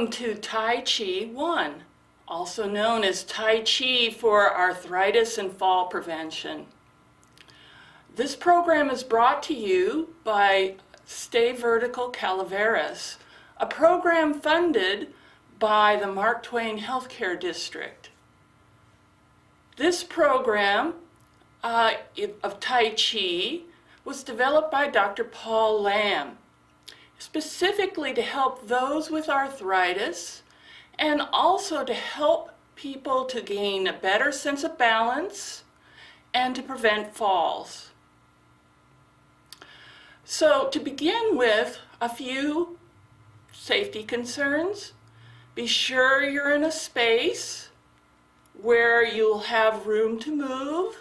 Welcome to Tai Chi 1, also known as Tai Chi for Arthritis and Fall Prevention. This program is brought to you by Stay Vertical Calaveras, a program funded by the Mark Twain Healthcare District. This program of Tai Chi was developed by Dr. Paul Lamb, specifically to help those with arthritis and also to help people to gain a better sense of balance and to prevent falls. So to begin with, a few safety concerns. Be sure you're in a space where you'll have room to move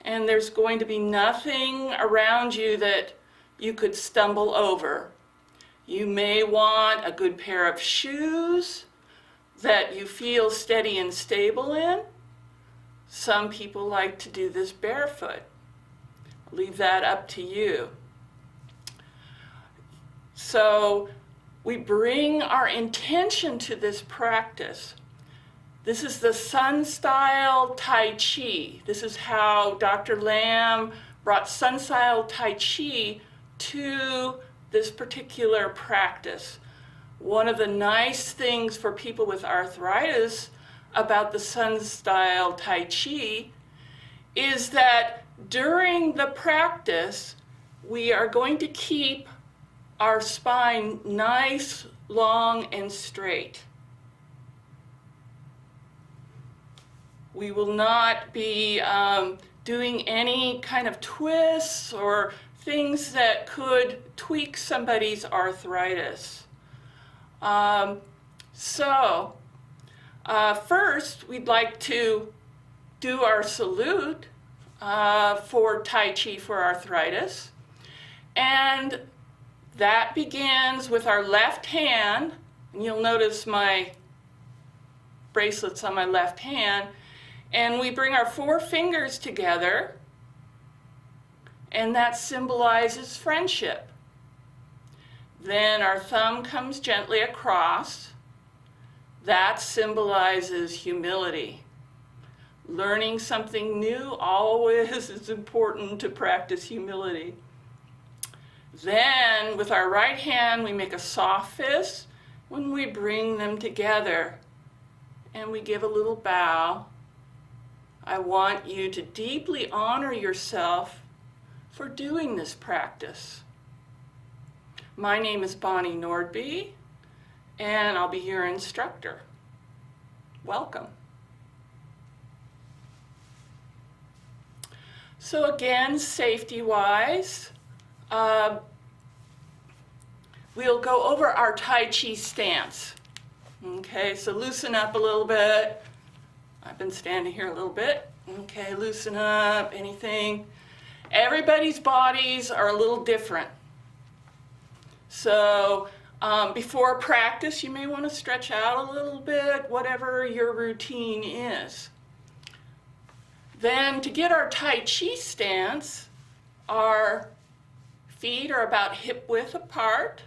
and there's going to be nothing around you that you could stumble over. You may want a good pair of shoes that you feel steady and stable in. Some people like to do this barefoot. Leave that up to you. So we bring our intention to this practice. This is the Sun style Tai Chi. This is how Dr. Lamb brought Sun style Tai Chi to this particular practice. One of the nice things for people with arthritis about the Sun style Tai Chi is that during the practice, we are going to keep our spine nice, long, and straight. We will not be doing any kind of twists or things that could tweak somebody's arthritis. First, we'd like to do our salute for Tai Chi for arthritis. And that begins with our left hand. And you'll notice my bracelets on my left hand. And we bring our four fingers together, and that symbolizes friendship. Then our thumb comes gently across. That symbolizes humility. Learning something new always is important to practice humility. Then with our right hand we make a soft fist when we bring them together and we give a little bow. I want you to deeply honor yourself for doing this practice. My name is Bonnie Nordby, and I'll be your instructor. Welcome. So again, safety-wise, we'll go over our Tai Chi stance. Okay, so loosen up a little bit. I've been standing here a little bit. Okay, loosen up, anything. Everybody's bodies are a little different. So before practice, you may want to stretch out a little bit, whatever your routine is. Then to get our Tai Chi stance, our feet are about hip width apart.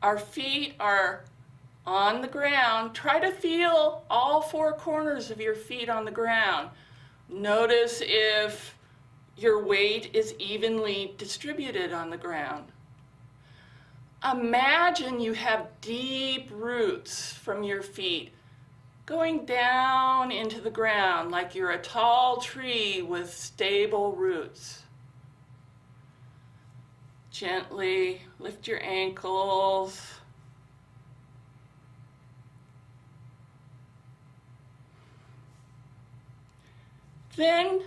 Our feet are on the ground. Try to feel all four corners of your feet on the ground. Notice if your weight is evenly distributed on the ground. Imagine you have deep roots from your feet going down into the ground like you're a tall tree with stable roots. Gently lift your ankles. Then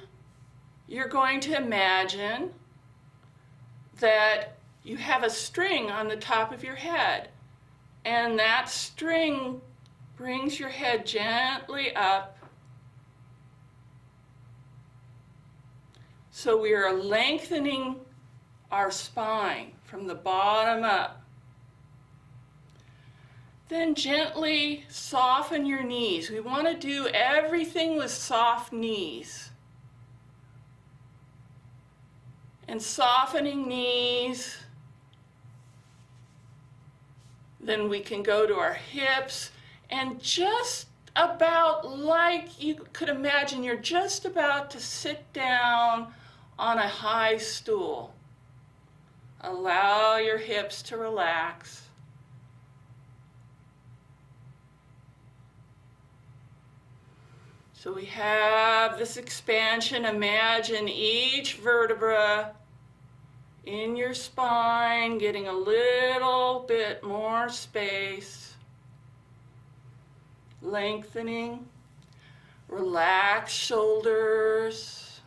you're going to imagine that you have a string on the top of your head, and that string brings your head gently up. So we are lengthening our spine from the bottom up. Then gently soften your knees. We want to do everything with soft knees. And softening knees, Then we can go to our hips, and just about like you could imagine, you're just about to sit down on a high stool. Allow your hips to relax. So we have this expansion. Imagine each vertebra in your spine getting a little bit more space. Lengthening. Relax shoulders.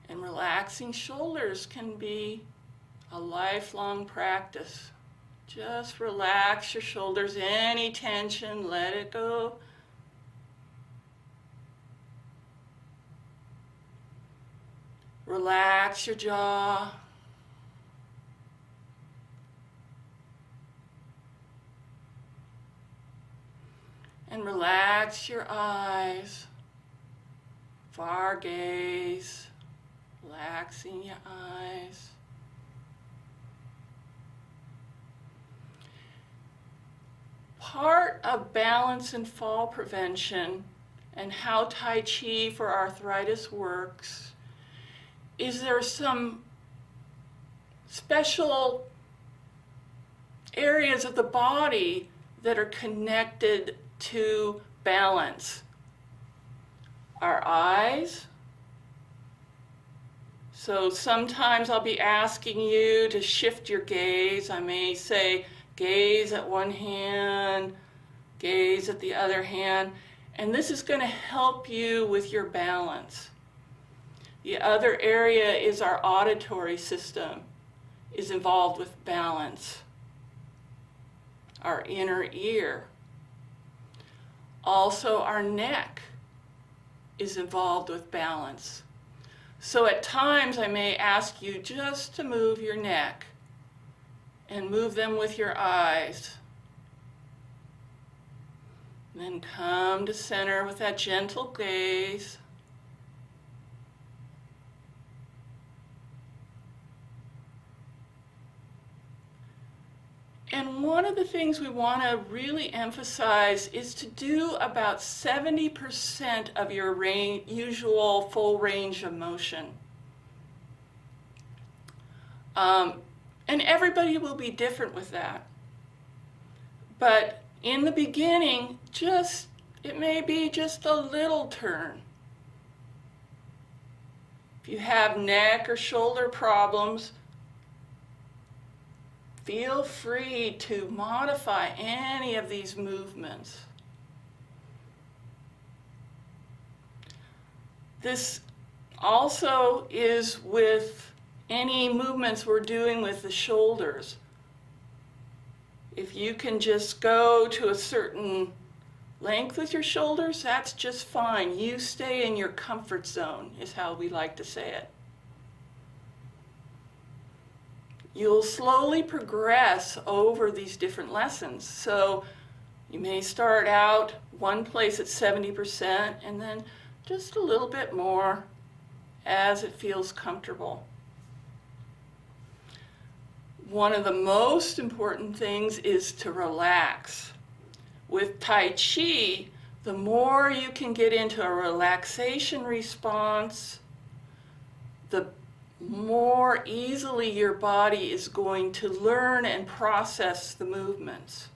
And relaxing shoulders can be a lifelong practice. Just relax your shoulders. Any tension, let it go. Relax your jaw. And relax your eyes. Far gaze. Relaxing your eyes. Part of balance and fall prevention and how Tai Chi for arthritis works is there some special areas of the body that are connected to balance. Our eyes. So sometimes I'll be asking you to shift your gaze. I may say, gaze at one hand, gaze at the other hand, and this is going to help you with your balance. The other area is our auditory system is involved with balance. Our inner ear. Also our neck is involved with balance. So at times I may ask you just to move your neck and move them with your eyes. And then come to center with that gentle gaze. And one of the things we want to really emphasize is to do about 70% of your usual full range of motion. And everybody will be different with that. But in the beginning, it may be just a little turn. If you have neck or shoulder problems, feel free to modify any of these movements. This also is with any movements we're doing with the shoulders. If you can just go to a certain length with your shoulders, that's just fine. You stay in your comfort zone, is how we like to say it. You'll slowly progress over these different lessons. So you may start out one place at 70% and then just a little bit more as it feels comfortable. One of the most important things is to relax. With Tai Chi, the more you can get into a relaxation response, the more easily your body is going to learn and process the movements.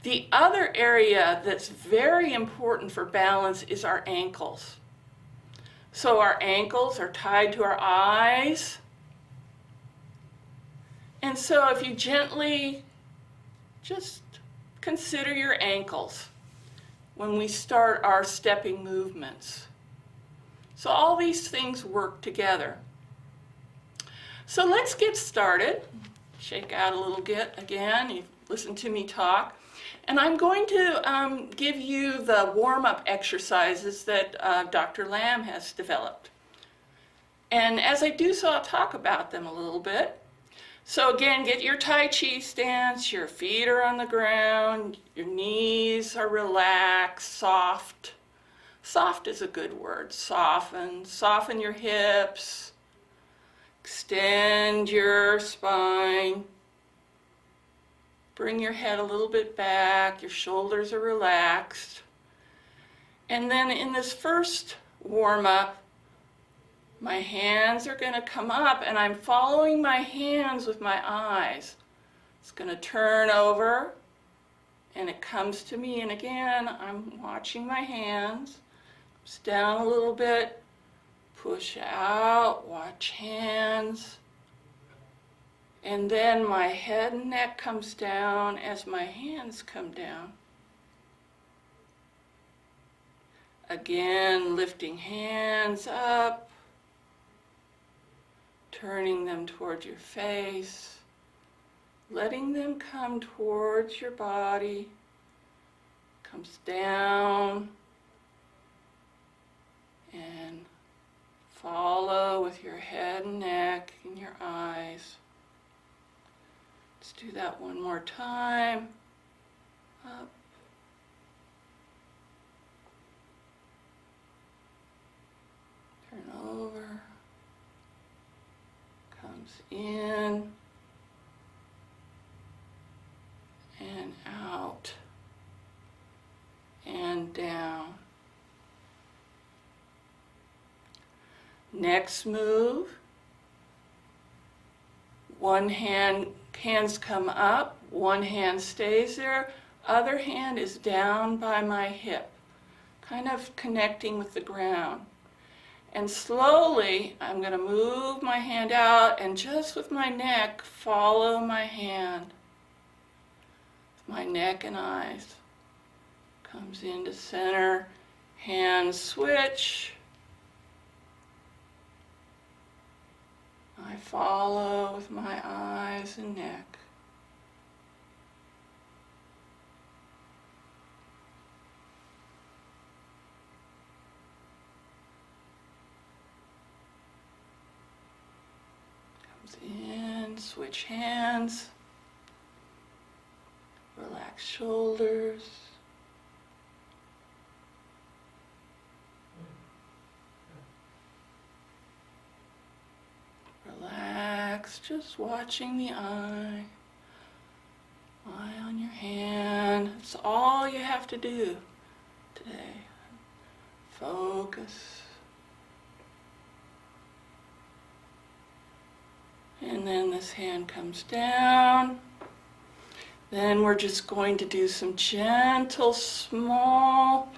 The other area that's very important for balance is our ankles. So our ankles are tied to our eyes. And so if you gently just consider your ankles when we start our stepping movements. So all these things work together. So let's get started. Shake out a little bit again. You've listened to me talk. And I'm going to give you the warm-up exercises that Dr. Lamb has developed. And as I do so, I'll talk about them a little bit. So again, get your Tai Chi stance, your feet are on the ground, your knees are relaxed, soft. Soft is a good word. Soften your hips. Extend your spine. Bring your head a little bit back. Your shoulders are relaxed. And then in this first warm-up, my hands are going to come up and I'm following my hands with my eyes. It's going to turn over and it comes to me, and again I'm watching my hands. It's down a little bit, push out, watch hands. And then my head and neck comes down as my hands come down. Again, lifting hands up, turning them towards your face, letting them come towards your body, comes down, and follow with your head and neck and your eyes. Let's do that one more time. Up. Turn over. Comes in. And out. And down. Next move. One hands come up, one hand stays there, other hand is down by my hip, kind of connecting with the ground. And slowly I'm going to move my hand out and just with my neck follow my hand. With my neck and eyes. Comes into center, hands switch. I follow with my eyes and neck. Comes in, switch hands. Relax shoulders. Relax, just watching the eye on your hand. It's all you have to do today. Focus. And then this hand comes down. Then we're just going to do some gentle, small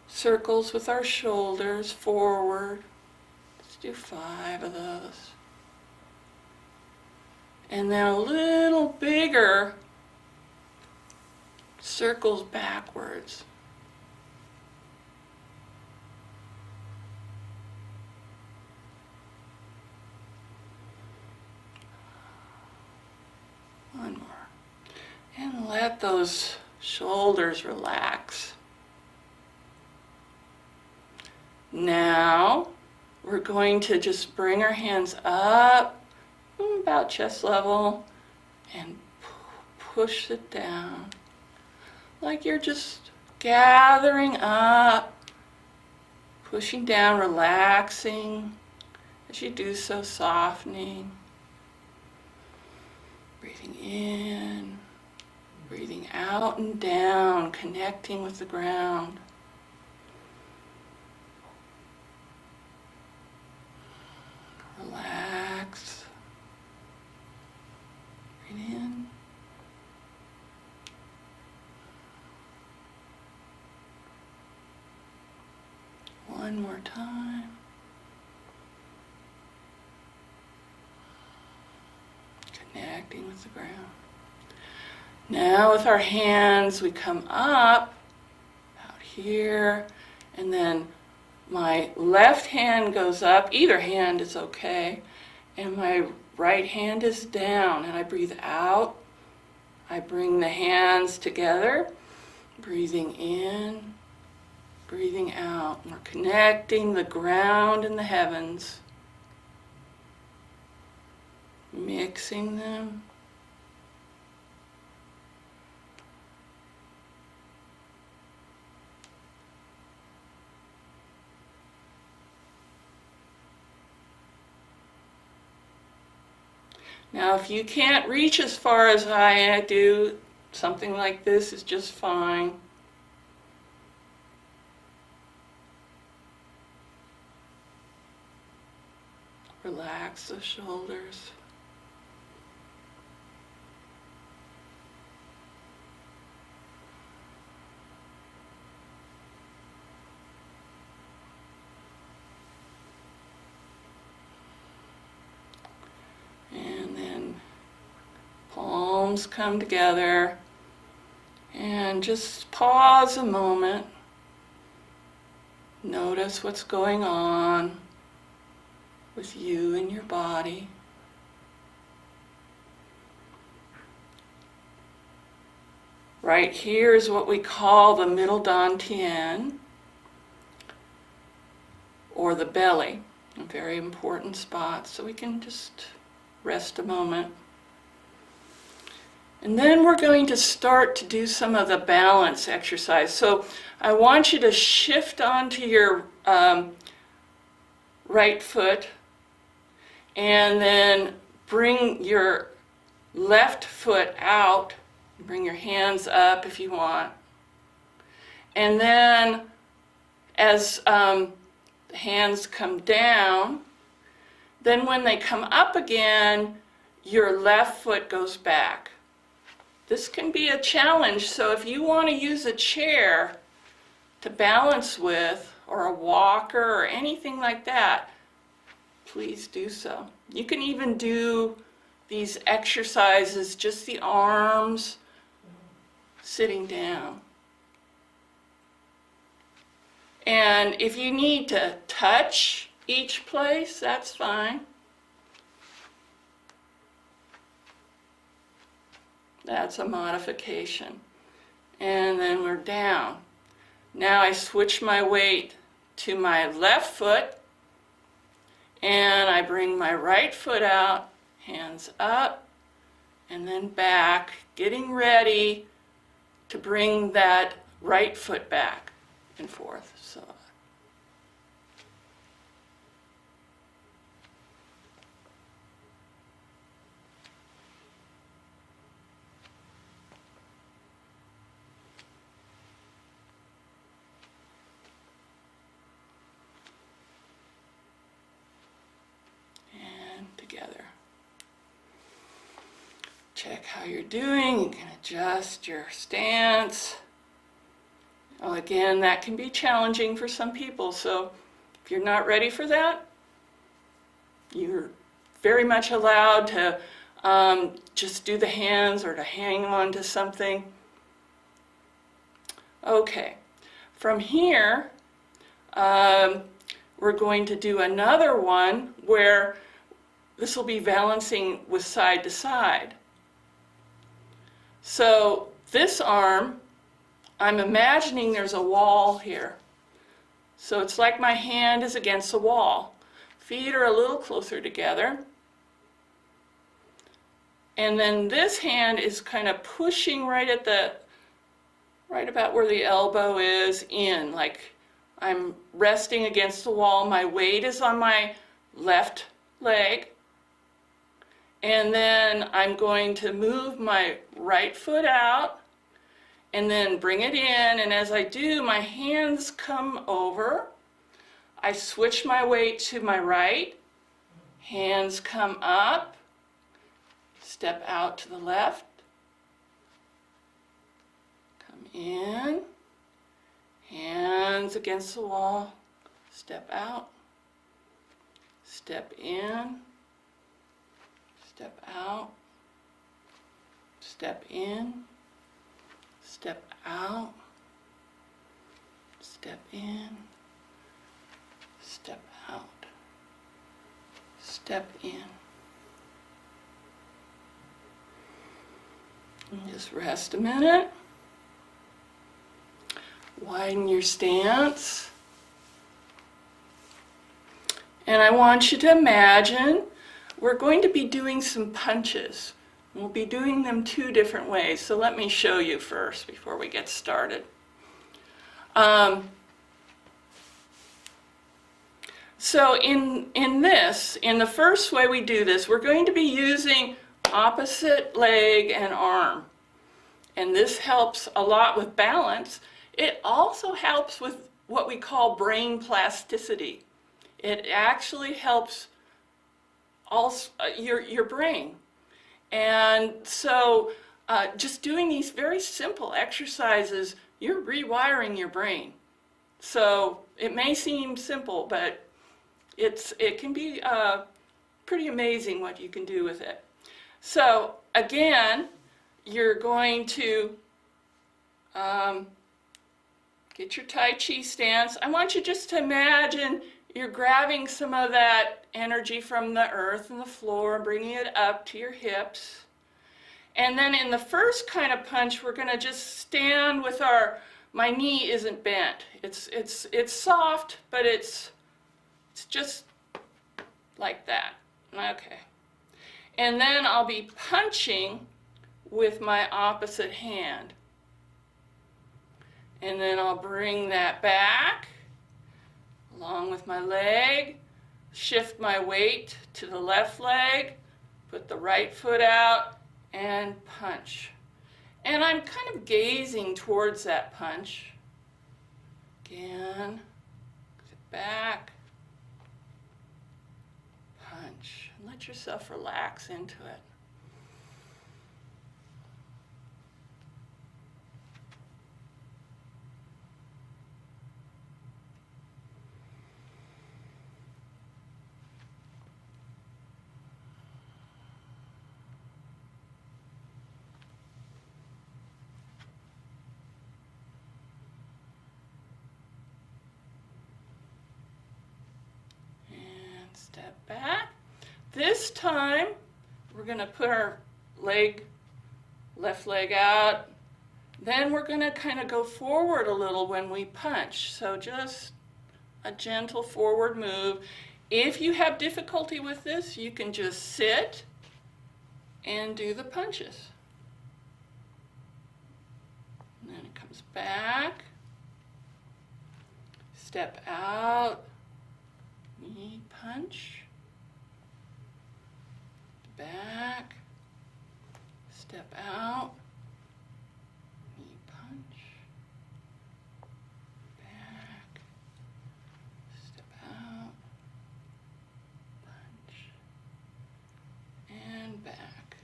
circles with our shoulders forward. Do 5 of those. And then a little bigger circles backwards. One more. And let those shoulders relax. Now, we're going to just bring our hands up about chest level and push it down. Like you're just gathering up, pushing down, relaxing. As you do so, softening. Breathing in, breathing out and down, connecting with the ground. Relax. Breathe in. One more time. Connecting with the ground. Now with our hands we come up out here, and then my left hand goes up, either hand is okay, and my right hand is down, and I breathe out. I bring the hands together, breathing in, breathing out. We're connecting the ground and the heavens, mixing them. Now, if you can't reach as far as I do, something like this is just fine. Relax the shoulders. And then palms come together. And just pause a moment. Notice what's going on with you and your body. Right here is what we call the middle dantian, or the belly, a very important spot, so we can just rest a moment. And then we're going to start to do some of the balance exercise. So I want you to shift onto your right foot, and then bring your left foot out. Bring your hands up if you want. And then as the hands come down, then when they come up again, your left foot goes back. This can be a challenge, so if you want to use a chair to balance with, or a walker, or anything like that, please do so. You can even do these exercises, just the arms, sitting down. And if you need to touch each place, that's fine. That's a modification. And then we're down. Now I switch my weight to my left foot, and I bring my right foot out, hands up, and then back, getting ready to bring that right foot back and forth. So together. Check how you're doing. You can adjust your stance. Well, again, that can be challenging for some people, so if you're not ready for that, you're very much allowed to just do the hands or to hang on to something. Okay, from here, we're going to do another one where this will be balancing with side to side. So this arm, I'm imagining there's a wall here. So it's like my hand is against the wall. Feet are a little closer together. And then this hand is kind of pushing right about where the elbow is in, like I'm resting against the wall. My weight is on my left leg. And then I'm going to move my right foot out and then bring it in. And as I do, my hands come over. I switch my weight to my right. Hands come up. Step out to the left. Come in. Hands against the wall. Step out. Step in. Step out, step in, step out, step in, step out, step in. And just rest a minute. Widen your stance. And I want you to imagine we're going to be doing some punches. We'll be doing them two different ways. So let me show you first before we get started. So in the first way we do this, we're going to be using opposite leg and arm. And this helps a lot with balance. It also helps with what we call brain plasticity. It actually helps also, your brain. And so just doing these very simple exercises, you're rewiring your brain. So it may seem simple, but it can be pretty amazing what you can do with it. So again, you're going to get your Tai Chi stance. I want you just to imagine you're grabbing some of that energy from the earth and the floor and bringing it up to your hips. And then in the first kind of punch, we're going to just stand with my knee isn't bent. It's soft, but it's just like that. Okay. And then I'll be punching with my opposite hand. And then I'll bring that back along with my leg, shift my weight to the left leg, put the right foot out, and punch. And I'm kind of gazing towards that punch. Again, sit back, punch. And let yourself relax into it. Step back. This time we're going to put our left leg out. Then we're going to kind of go forward a little when we punch. So just a gentle forward move. If you have difficulty with this, you can just sit and do the punches. And then it comes back. Step out. Knee punch, back, step out, knee punch, back, step out, punch, and back.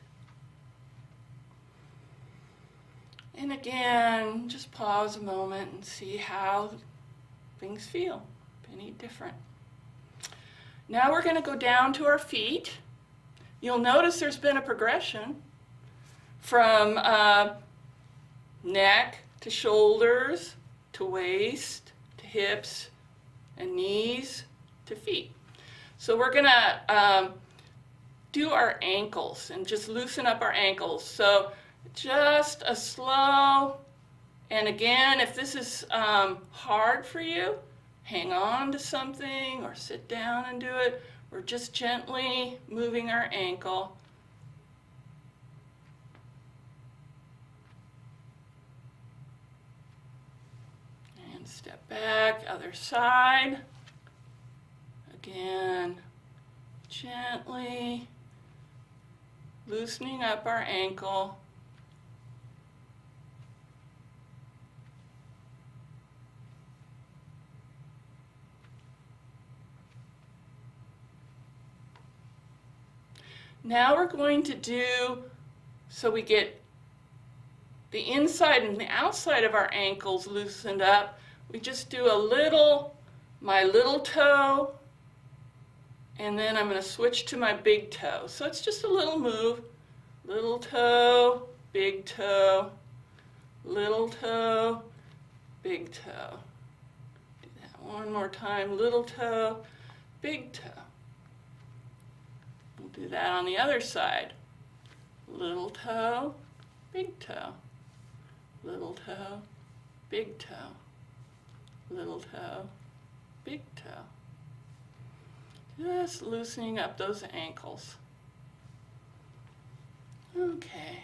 And again, just pause a moment and see how things feel, any different. Now we're going to go down to our feet. You'll notice there's been a progression from neck to shoulders to waist to hips and knees to feet. So we're going to do our ankles and just loosen up our ankles. So just a slow, and again, if this is hard for you, hang on to something or sit down and do it. We're just gently moving our ankle. And step back, other side. Again, gently loosening up our ankle. Now we're going to do, so we get the inside and the outside of our ankles loosened up, we just do my little toe, and then I'm going to switch to my big toe. So it's just a little move, little toe, big toe, little toe, big toe. Do that one more time, little toe, big toe. Do that on the other side. Little toe, big toe. Little toe, big toe. Little toe, big toe. Just loosening up those ankles. Okay.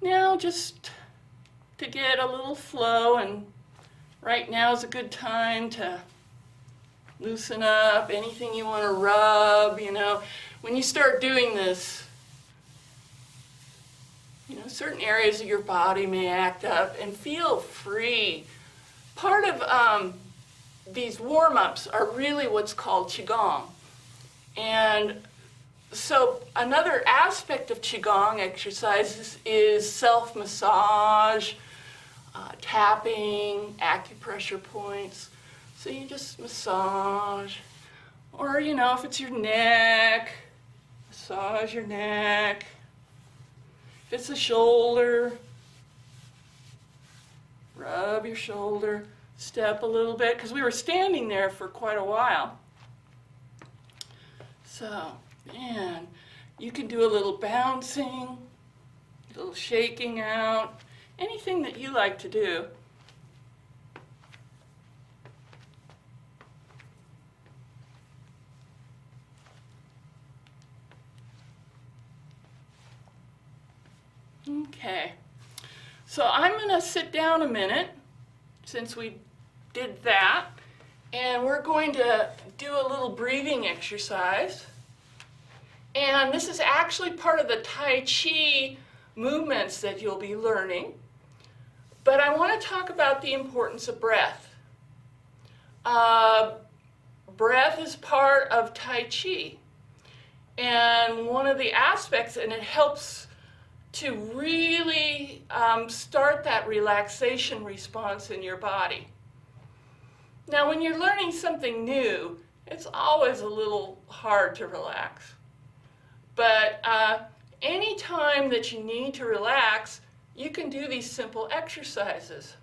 Now just to get a little flow, and right now is a good time to loosen up, anything you want to rub, you know. When you start doing this, you know, certain areas of your body may act up, and feel free. Part of these warm-ups are really what's called Qigong. And so another aspect of Qigong exercises is self-massage, tapping, acupressure points. So you just massage, or you know, if it's your neck, massage your neck. If it's the shoulder, rub your shoulder, step a little bit, because we were standing there for quite a while. So, man, you can do a little bouncing, a little shaking out, anything that you like to do. Okay, so I'm going to sit down a minute since we did that, and we're going to do a little breathing exercise. And this is actually part of the Tai Chi movements that you'll be learning. But I want to talk about the importance of breath. Breath is part of Tai Chi. And one of the aspects, and it helps to really start that relaxation response in your body. Now, when you're learning something new, it's always a little hard to relax. But any time that you need to relax, you can do these simple exercises.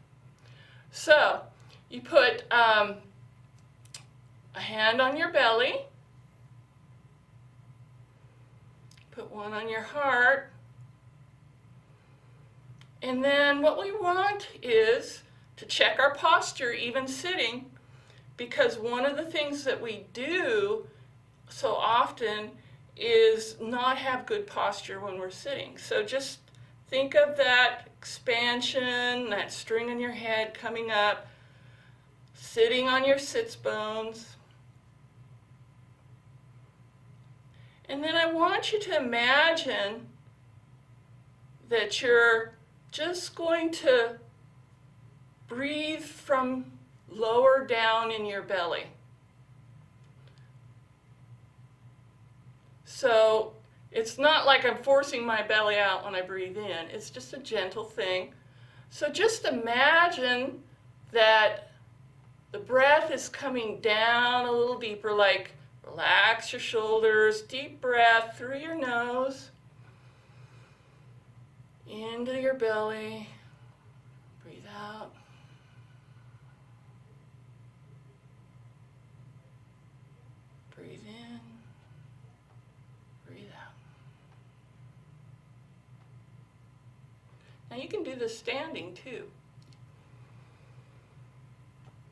So, you put a hand on your belly, put one on your heart, and then what we want is to check our posture, even sitting, because one of the things that we do so often is not have good posture when we're sitting. So just think of that expansion, that string in your head coming up, sitting on your sits bones. And then I want you to imagine that you're just going to breathe from lower down in your belly. So it's not like I'm forcing my belly out when I breathe in. It's just a gentle thing. So just imagine that the breath is coming down a little deeper, like relax your shoulders, deep breath through your nose, into your belly, breathe out. Breathe in, breathe out. Now you can do this standing too.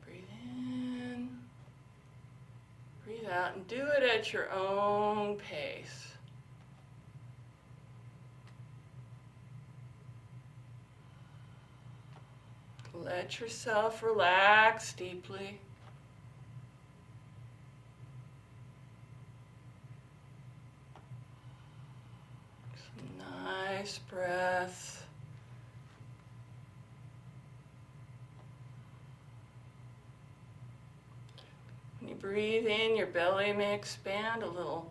Breathe in, breathe out, and do it at your own pace. Let yourself relax deeply. Some nice breath. When you breathe in, your belly may expand a little.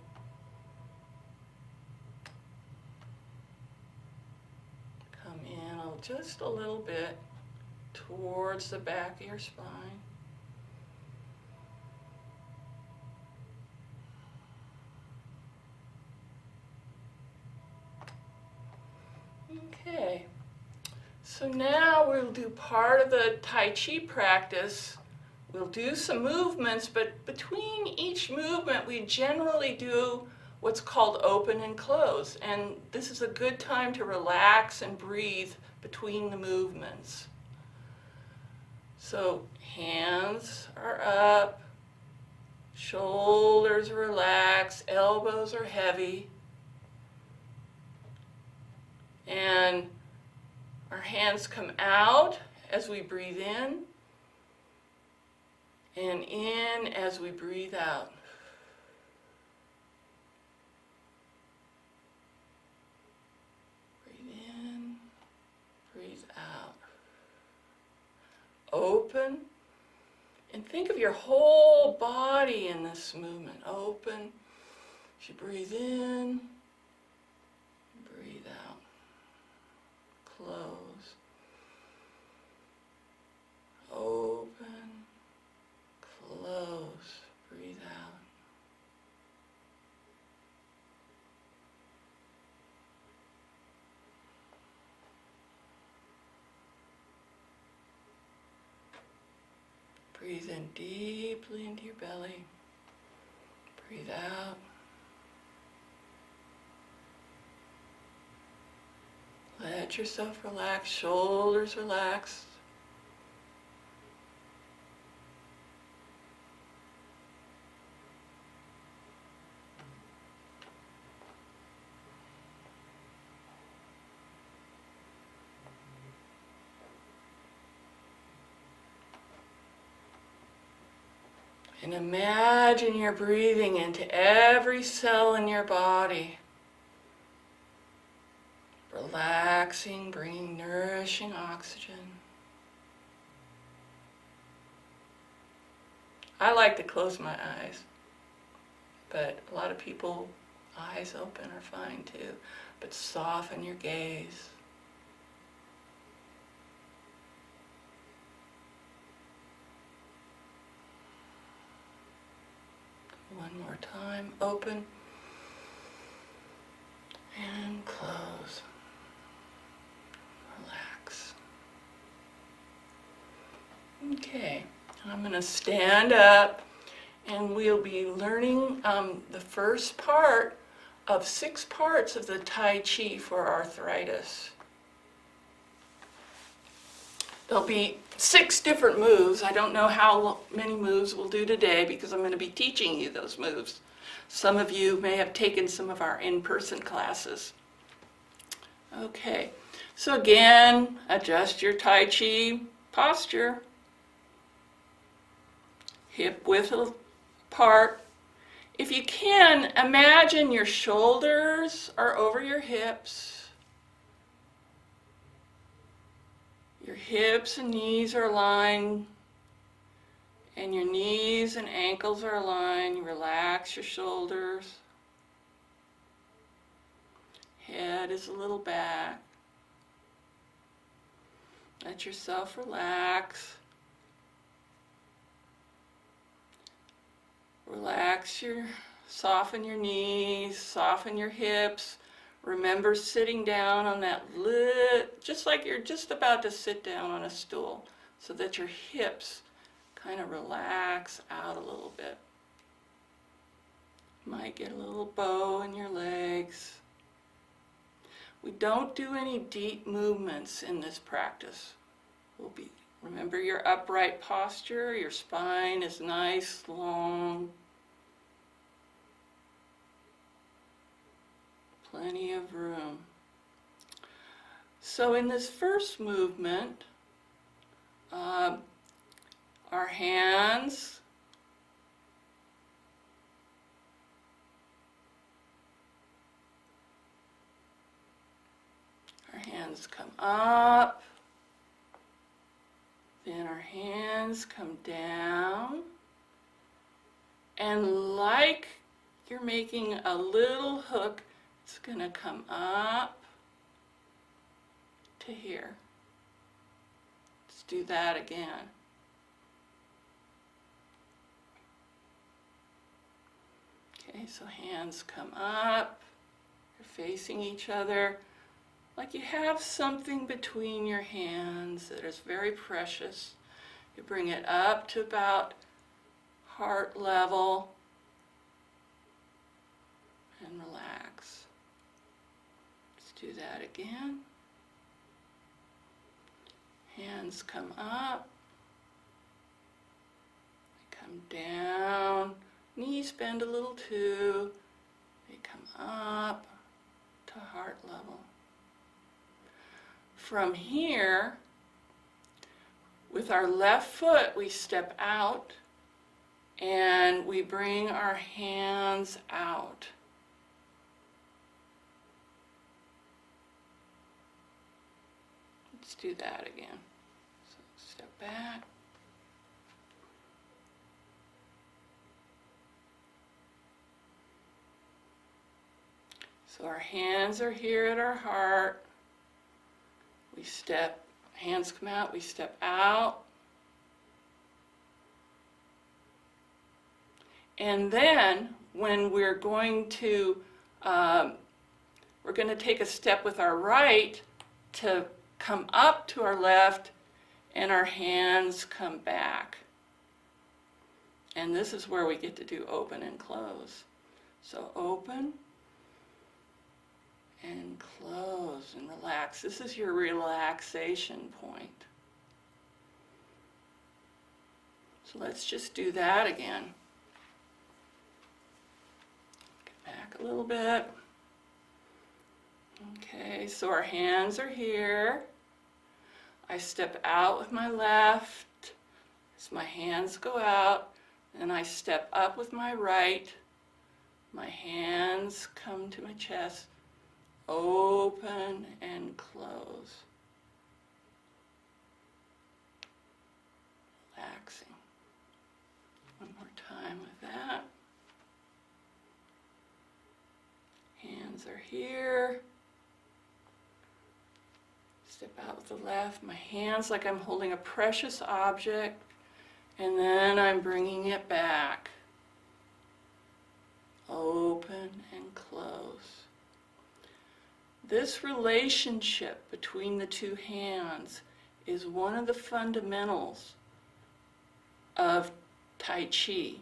Come in just a little bit towards the back of your spine. Okay, so now we'll do part of the Tai Chi practice. We'll do some movements, but between each movement we generally do what's called open and close, and this is a good time to relax and breathe between the movements. So hands are up, shoulders are relaxed, elbows are heavy, and our hands come out as we breathe in, and in as we breathe out. Breathe in, breathe out. Open, and think of your whole body in this movement. Open, as you breathe in, breathe out. Close. Open, close, breathe out. Breathe in deeply into your belly. Breathe out. Let yourself relax, shoulders relaxed. And imagine you're breathing into every cell in your body. Relaxing, bringing nourishing oxygen. I like to close my eyes, but a lot of people, eyes open are fine too. But soften your gaze. One more time, open and close. Relax. Okay, I'm going to stand up and we'll be learning the first part of 6 parts of the Tai Chi for arthritis. There'll be 6 different moves. I don't know how many moves we'll do today because I'm going to be teaching you those moves. Some of you may have taken some of our in-person classes. Okay, so again, adjust your Tai Chi posture. Hip width apart. If you can, imagine your shoulders are over your hips. Your hips and knees are aligned, and your knees and ankles are aligned. You relax your shoulders. Head is a little back. Let yourself relax. Soften your knees, soften your hips. Remember sitting down on that just like you're just about to sit down on a stool, so that your hips kind of relax out a little bit. Might get a little bow in your legs. We don't do any deep movements in this practice. Remember your upright posture, your spine is nice, long. Plenty of room. So in this first movement, our hands come up, then our hands come down, and like you're making a little hook, it's going to come up to here. Let's do that again. Okay, so hands come up, you're facing each other, like you have something between your hands that is very precious. You bring it up to about heart level and relax. Let's do that again. Hands come up, they come down, knees bend a little too, they come up to heart level. From here, with our left foot, we step out and we bring our hands out. Let's do that again. So step back. So our hands are here at our heart. We step, hands come out, we step out. And then when we're going to take a step with our right to come up to our left, and our hands come back. And this is where we get to do open and close. So open and close and relax. This is your relaxation point. So let's just do that again. Get back a little bit. Okay, so our hands are here. I step out with my left as my hands go out, and I step up with my right. My hands come to my chest. Open and close. Relaxing. One more time with that. Hands are here. Step out with the left. My hands like I'm holding a precious object, and then I'm bringing it back. Open and close. This relationship between the two hands is one of the fundamentals of Tai Chi.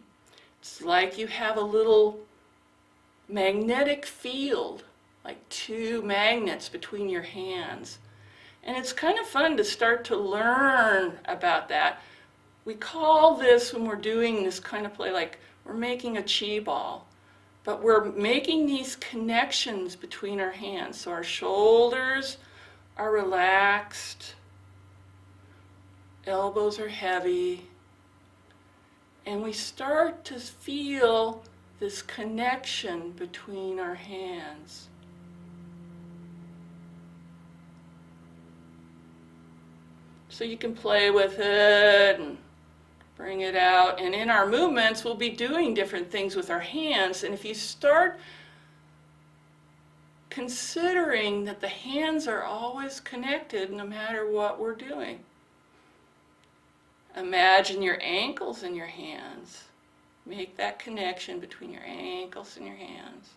It's like you have a little magnetic field, like two magnets between your hands. And it's kind of fun to start to learn about that. We call this, when we're doing this kind of play, like we're making a chi ball. But we're making these connections between our hands. So our shoulders are relaxed, elbows are heavy, and we start to feel this connection between our hands. So you can play with it and bring it out, and in our movements we'll be doing different things with our hands, and if you start considering that the hands are always connected no matter what we're doing. Imagine your ankles in your hands. Make that connection between your ankles and your hands.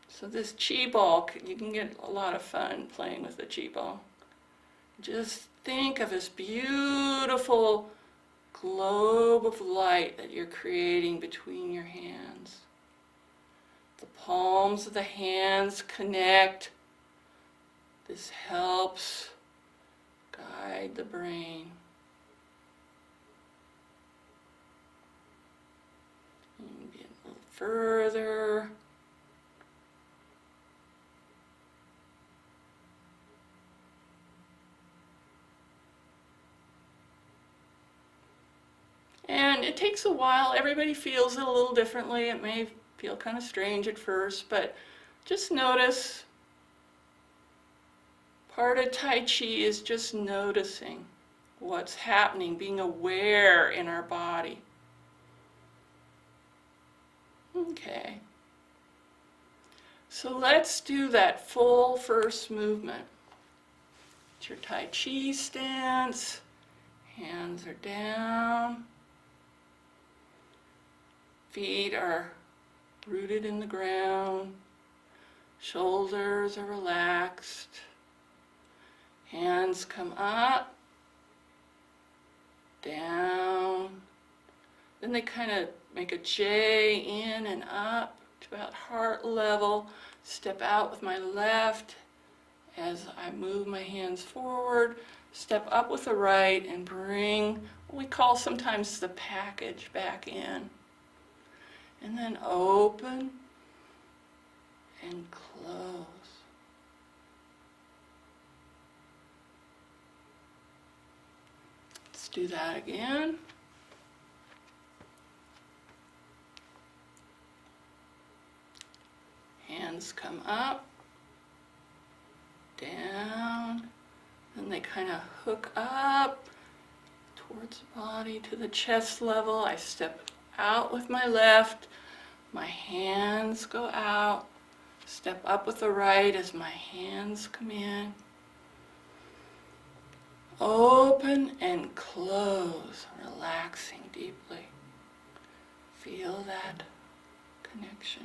So this chi ball, you can get a lot of fun playing with the chi ball. Just think of this beautiful globe of light that you're creating between your hands. The palms of the hands connect. This helps guide the brain. You can get a little further. And it takes a while. Everybody feels it a little differently. It may feel kind of strange at first, but just notice. Part of Tai Chi is just noticing what's happening, being aware in our body. Okay. So let's do that full first movement. It's your Tai Chi stance. Hands are down. Feet are rooted in the ground. Shoulders are relaxed. Hands come up, down. Then they kind of make a J in and up to about heart level. Step out with my left as I move my hands forward. Step up with the right and bring what we call sometimes the package back in. And then open and close. do that again. Hands come up, down, and they kind of hook up towards the body to the chest level. I step out with my left, my hands go out, step up with the right as my hands come in. Open and close, relaxing deeply. Feel that connection.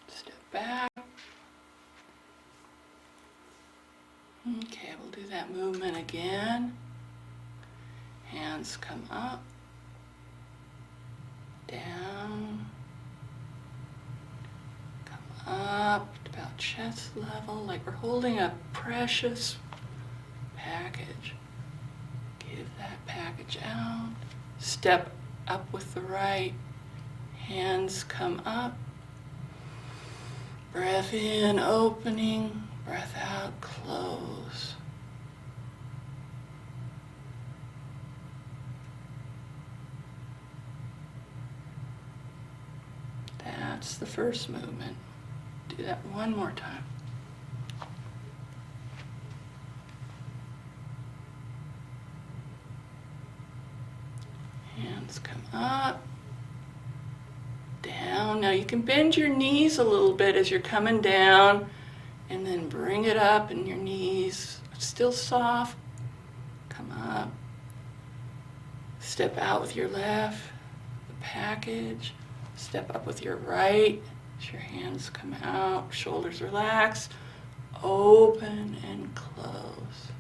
Step back. Okay, we'll do that movement again. Hands come up, down, come up to about chest level, like we're holding a precious package. Give that package out. Step up with the right. Hands come up. Breath in, opening. Breath out, close. That's the first movement. Do that one more time. Hands come up, down. Now you can bend your knees a little bit as you're coming down, and then bring it up, and your knees are still soft. Come up. Step out with your left, the package. Step up with your right, as your hands come out, shoulders relax, open and close.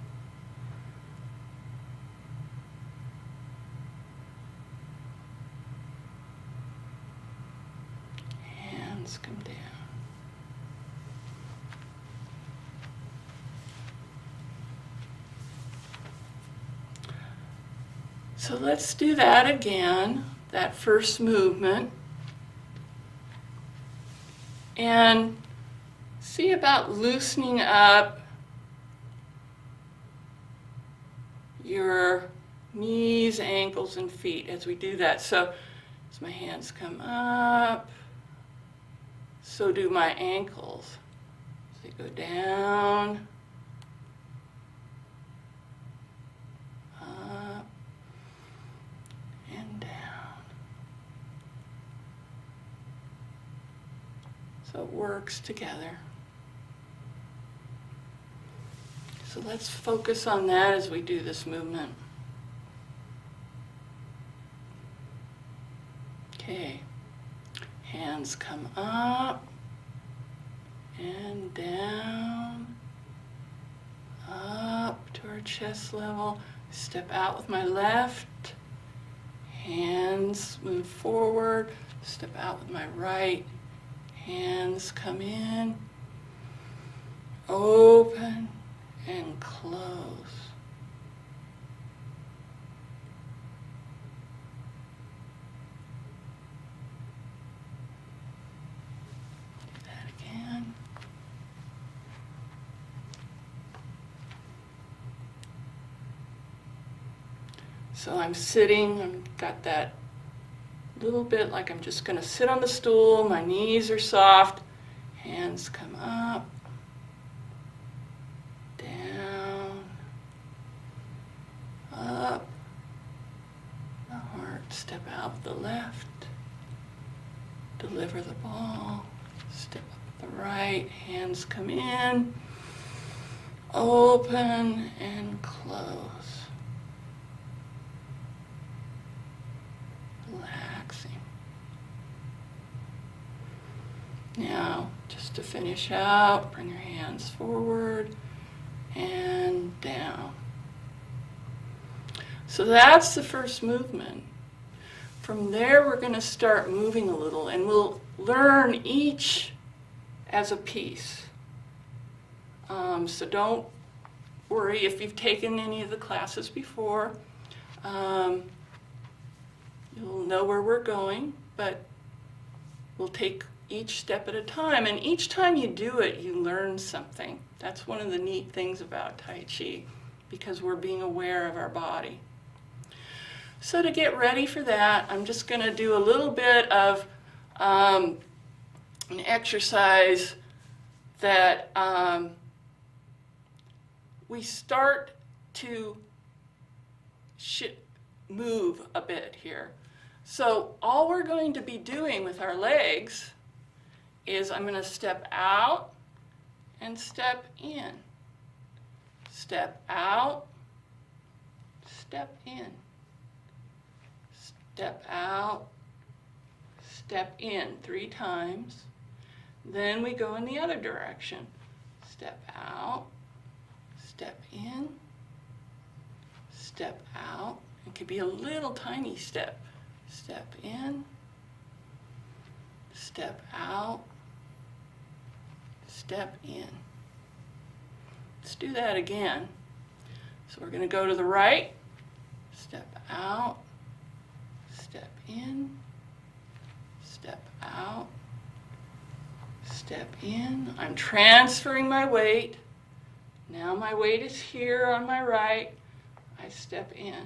Hands come down. So let's do that again, that first movement. And see about loosening up your knees, ankles, and feet as we do that. So as my hands come up, so do my ankles. As they go down, up, and down. So it works together. So let's focus on that as we do this movement. Okay, hands come up and down, up to our chest level. Step out with my left, hands move forward, step out with my right. Hands come in, open and close. Do that again. So I'm sitting, I've got that little bit like I'm just going to sit on the stool. My knees are soft. Hands come up, down, up. The heart, step out with the left. Deliver the ball. Step up with the right. Hands come in, open and close. Relaxing. Now, just to finish out, bring your hands forward and down. So that's the first movement. From there, we're going to start moving a little, and we'll learn each as a piece. So don't worry if you've taken any of the classes before. You'll know where we're going, but we'll take each step at a time. And each time you do it, you learn something. That's one of the neat things about Tai Chi. because we're being aware of our body. So to get ready for that, I'm just going to do a little bit of an exercise that we start to move a bit here. So all we're going to be doing with our legs is I'm going to step out and step in. Step out, step in. Step out, step in 3 times. Then we go in the other direction. Step out, step in, step out. It could be a little tiny step. Step in, step out, step in. Let's do that again. So we're going to go to the right, step out, step in, step out, step in. I'm transferring my weight. Now my weight is here on my right. I step in.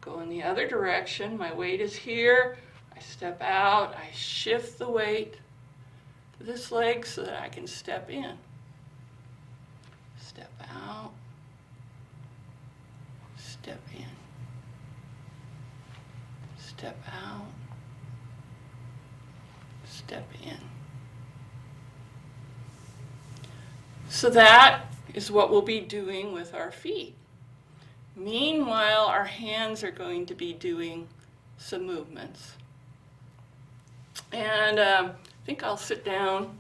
Go in the other direction. My weight is here. I step out. I shift the weight to this leg so that I can step in. Step out. Step in. Step out. Step in. So that is what we'll be doing with our feet. Meanwhile, our hands are going to be doing some movements. And I think I'll sit down.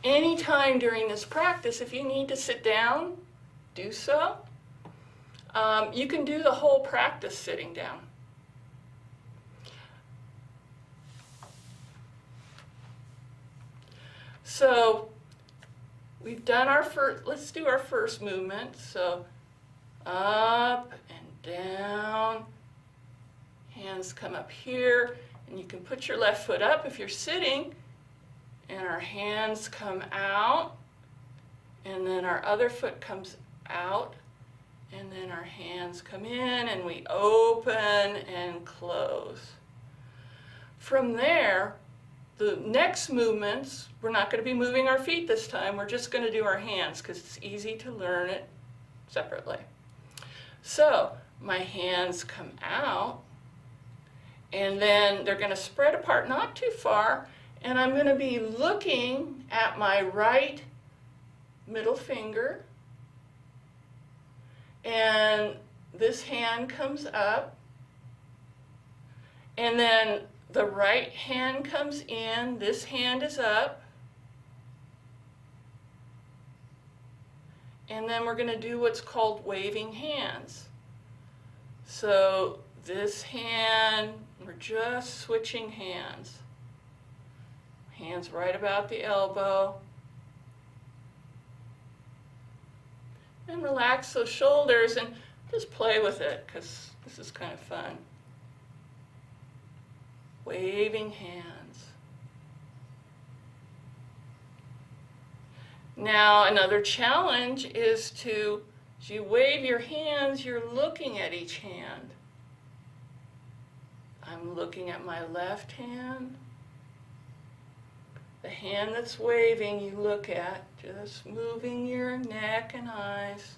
Anytime during this practice, if you need to sit down, do so. You can do the whole practice sitting down. So we've done our first, let's do our first movement. So up and down, hands come up here, and you can put your left foot up if you're sitting, and our hands come out, and then our other foot comes out, and then our hands come in, and we open and close. From there, the next movements, we're not going to be moving our feet this time. We're just going to do our hands because it's easy to learn it separately. So my hands come out, and then they're going to spread apart, not too far, and I'm going to be looking at my right middle finger, and this hand comes up, and then the right hand comes in, this hand is up, and then we're going to do what's called waving hands. So this hand, we're just switching hands. Hands right about the elbow. And relax those shoulders and just play with it because this is kind of fun. Waving hands. Now another challenge is to, as you wave your hands, you're looking at each hand. I'm looking at my left hand. The hand that's waving you look at, just moving your neck and eyes.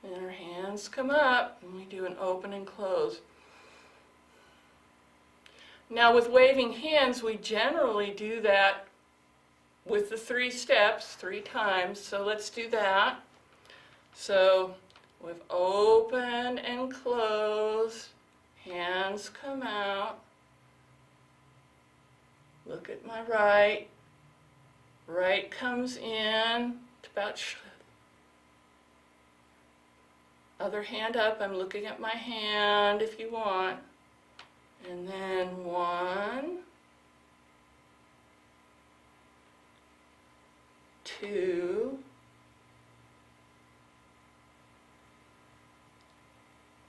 And our hands come up, and we do an open and close. Now with waving hands, we generally do that with the 3 steps 3 times, so let's do that. So we've opened and closed, hands come out, look at my right, right comes in, to about other hand up, I'm looking at my hand if you want. And then 1, 2,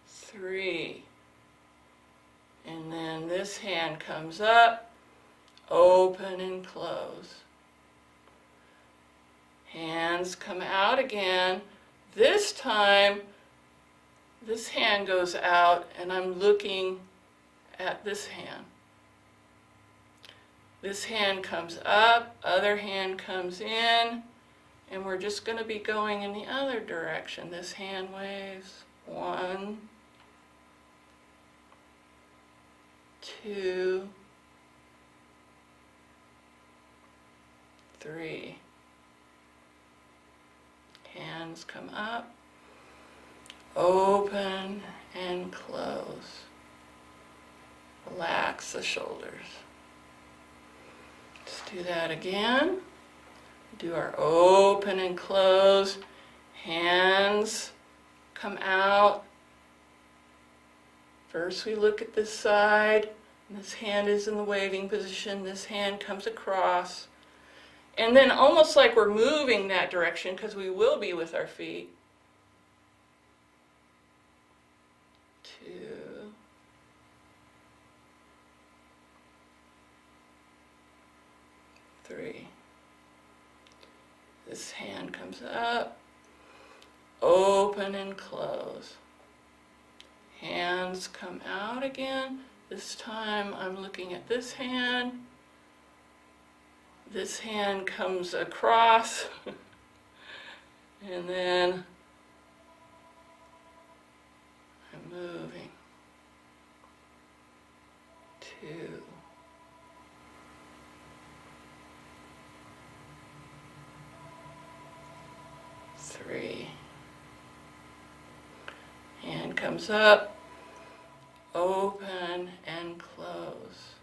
3. And then this hand comes up, open and close. Hands come out again. This time, this hand goes out and I'm looking at this hand. This hand comes up, other hand comes in, and we're just going to be going in the other direction. This hand waves. 1, 2, 3. Hands come up, open and close. Relax the shoulders. Let's do that again. Do our open and close. Hands come out. First we look at this side. This hand is in the waving position. This hand comes across. And then almost like we're moving that direction, because we will be with our feet. 2. 3. This hand comes up, open and close. Hands come out again. This time I'm looking at this hand. This hand comes across, and then I'm moving. 2, 3. Hand comes up, open and close.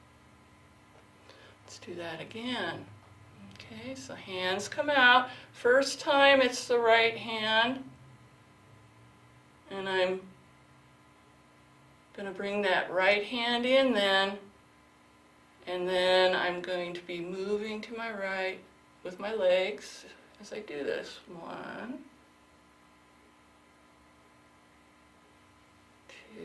Let's do that again. Okay, so hands come out. First time it's the right hand. And I'm going to bring that right hand in then. And then I'm going to be moving to my right with my legs as I do this. 1, 2,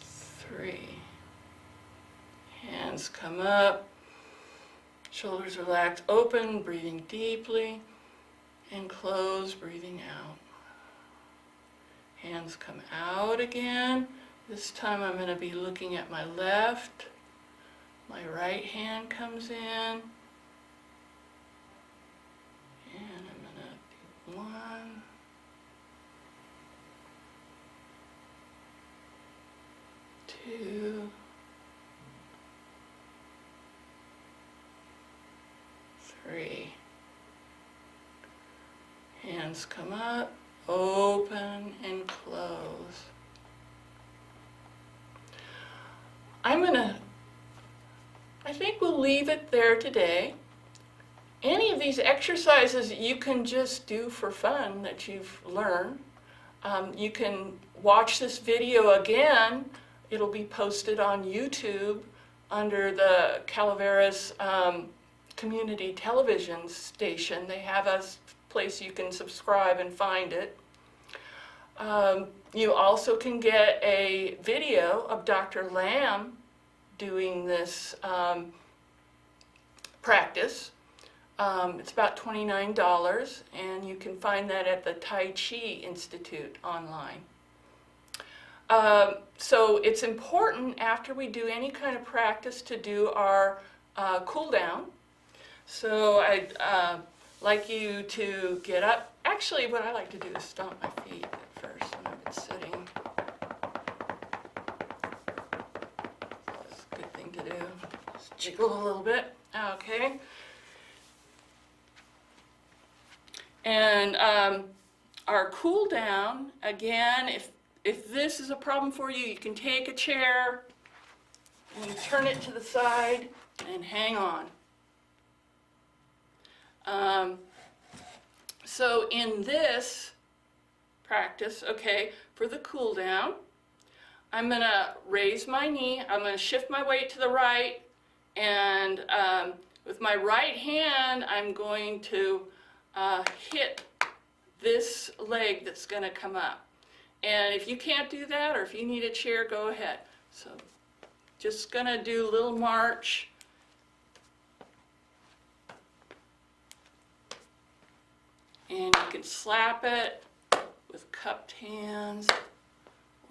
3. Hands come up, shoulders relaxed, open, breathing deeply, and close, breathing out. Hands come out again. This time I'm going to be looking at my left. My right hand comes in. And I'm going to do 1, 2, 3. Hands come up, open and close. I think we'll leave it there today. Any of these exercises you can just do for fun that you've learned. You can watch this video again. It'll be posted on YouTube under the Calaveras community television station. They have a place you can subscribe and find it. You also can get a video of Dr. Lamb doing this practice. It's about $29, and you can find that at the Tai Chi Institute online. So it's important after we do any kind of practice to do our cool down. So I'd like you to get up. Actually, what I like to do is stomp my feet at first when I've been sitting. That's a good thing to do. Just jiggle a little bit. Okay. And our cool down, again, if this is a problem for you, you can take a chair and turn it to the side and hang on. So in this practice, okay, for the cool down, I'm going to raise my knee, I'm going to shift my weight to the right, And with my right hand, I'm going to hit this leg that's going to come up. And if you can't do that, or if you need a chair, go ahead. So just going to do a little march. And you can slap it with cupped hands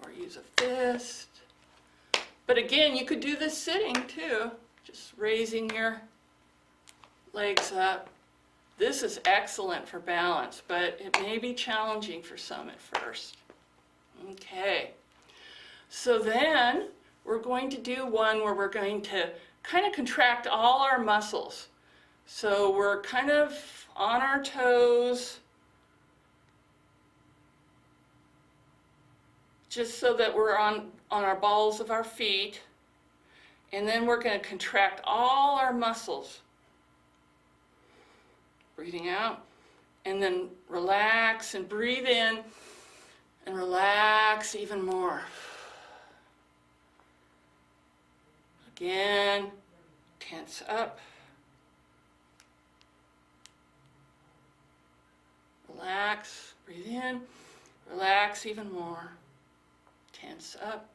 or use a fist. But again, you could do this sitting too, just raising your legs up. This is excellent for balance, but it may be challenging for some at first. Okay, so then we're going to do one where we're going to kind of contract all our muscles. So we're kind of on our toes, just so that we're on our balls of our feet. And then we're going to contract all our muscles. Breathing out, and then relax and breathe in, and relax even more. Again, tense up. Relax, breathe in, relax even more. Tense up.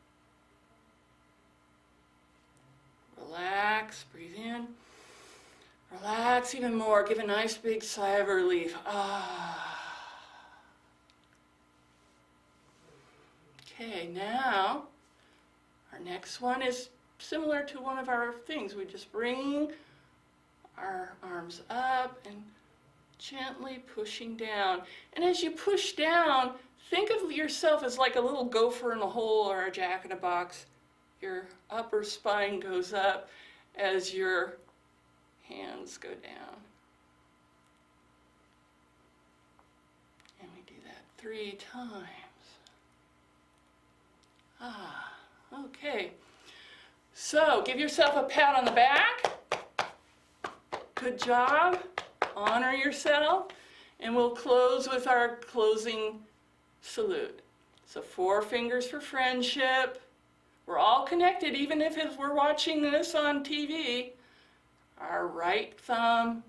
Relax, breathe in. Relax even more. Give a nice big sigh of relief. Ah. Okay, now our next one is similar to one of our things. We just bring our arms up and gently pushing down. And as you push down, think of yourself as like a little gopher in a hole or a jack in a box. Your upper spine goes up as your hands go down. And we do that 3 times. Ah, okay. So give yourself a pat on the back. Good job. Honor yourself. And we'll close with our closing salute. So 4 fingers for friendship. We're all connected, even if we're watching this on TV. Our right thumb,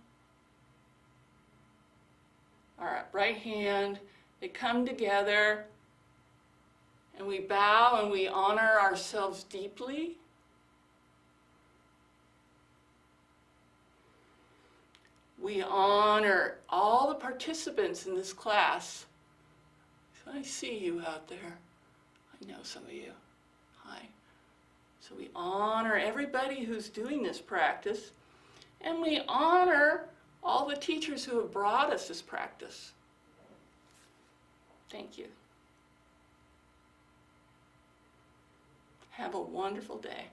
our right hand, they come together, and we bow and we honor ourselves deeply. We honor all the participants in this class. So I see you out there. I know some of you. Hi. So we honor everybody who's doing this practice, and we honor all the teachers who have brought us this practice. Thank you. Have a wonderful day.